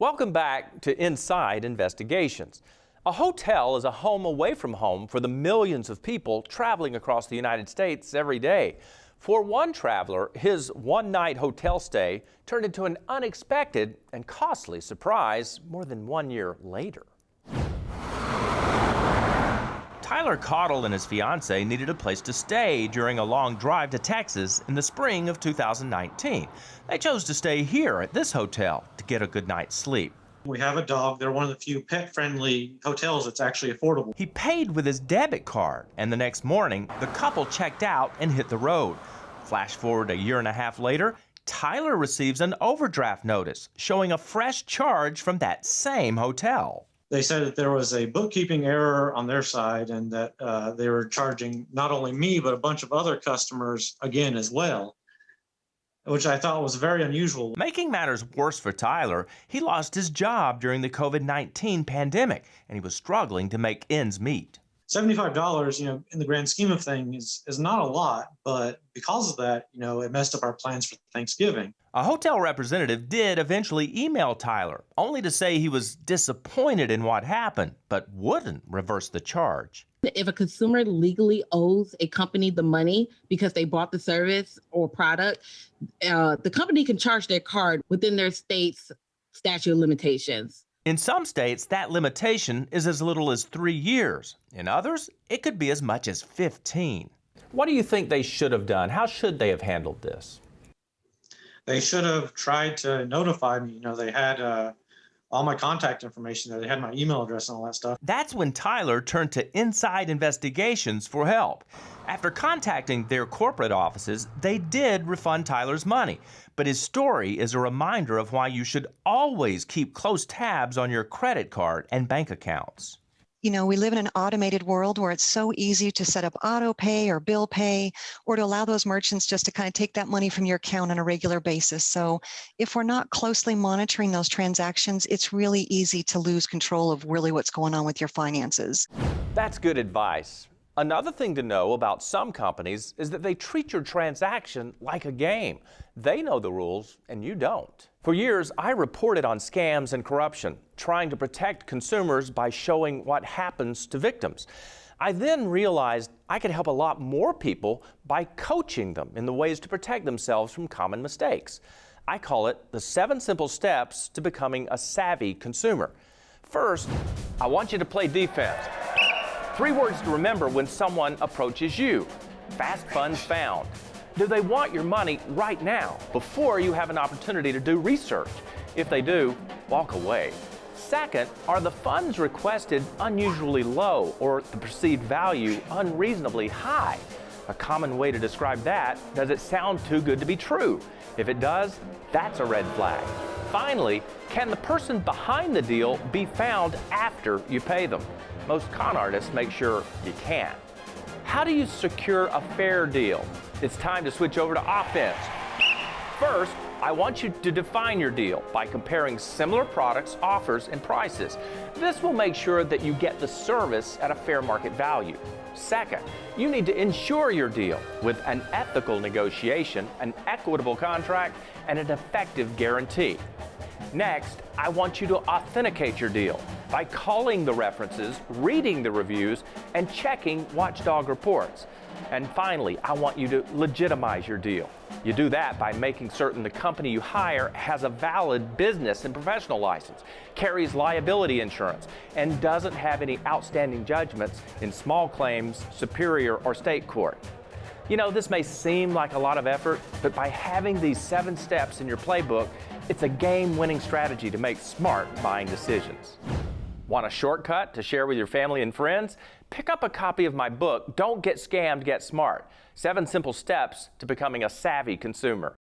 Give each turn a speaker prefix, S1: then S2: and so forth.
S1: Welcome back to Inside Investigations. A hotel is a home away from home for the millions of people traveling across the United States every day. For one traveler, his one-night hotel stay turned into an unexpected and costly surprise more than 1 year later. Tyler Cottle and his fiancée needed a place to stay during a long drive to Texas in the spring of 2019. They chose to stay here at this hotel to get a good night's sleep.
S2: We have a dog. They're one of the few pet-friendly hotels that's actually affordable.
S1: He paid with his debit card, and the next morning, the couple checked out and hit the road. Flash forward a year and a half later, Tyler receives an overdraft notice showing a fresh charge from that same hotel.
S2: They said that there was a bookkeeping error on their side and that they were charging not only me, but a bunch of other customers again as well, which I thought was very unusual.
S1: Making matters worse for Tyler, he lost his job during the COVID-19 pandemic, and he was struggling to make ends meet.
S2: $75, in the grand scheme of things is not a lot, but because of that, it messed up our plans for Thanksgiving.
S1: A hotel representative did eventually email Tyler, only to say he was disappointed in what happened, but wouldn't reverse the charge.
S3: If a consumer legally owes a company the money because they bought the service or product, the company can charge their card within their state's statute of limitations.
S1: In some states, that limitation is as little as 3 years. In others, it could be as much as 15. What do you think they should have done? How should they have handled this?
S2: They should have tried to notify me. They had all my contact information there. They had my email address and all that stuff.
S1: That's when Tyler turned to Inside Investigations for help. After contacting their corporate offices, they did refund Tyler's money. But his story is a reminder of why you should always keep close tabs on your credit card and bank accounts.
S4: We live in an automated world where it's so easy to set up auto pay or bill pay, or to allow those merchants just to kind of take that money from your account on a regular basis. So if we're not closely monitoring those transactions, it's really easy to lose control of really what's going on with your finances.
S1: That's good advice. Another thing to know about some companies is that they treat your transaction like a game. They know the rules and you don't. For years, I reported on scams and corruption, trying to protect consumers by showing what happens to victims. I then realized I could help a lot more people by coaching them in the ways to protect themselves from common mistakes. I call it the 7 simple steps to becoming a savvy consumer. First, I want you to play defense. 3 words to remember when someone approaches you. Fast funds found. Do they want your money right now, before you have an opportunity to do research? If they do, walk away. Second, are the funds requested unusually low or the perceived value unreasonably high? A common way to describe that, does it sound too good to be true? If it does, that's a red flag. Finally, can the person behind the deal be found after you pay them? Most con artists make sure you can't. How do you secure a fair deal? It's time to switch over to offense. First, I want you to define your deal by comparing similar products, offers, and prices. This will make sure that you get the service at a fair market value. Second, you need to insure your deal with an ethical negotiation, an equitable contract, and an effective guarantee. Next, I want you to authenticate your deal by calling the references, reading the reviews, and checking watchdog reports. And finally, I want you to legitimize your deal. You do that by making certain the company you hire has a valid business and professional license, carries liability insurance, and doesn't have any outstanding judgments in small claims, superior, or state court. This may seem like a lot of effort, but by having these 7 steps in your playbook, it's a game-winning strategy to make smart buying decisions. Want a shortcut to share with your family and friends? Pick up a copy of my book, Don't Get Scammed, Get Smart: 7 Simple Steps to Becoming a Savvy Consumer.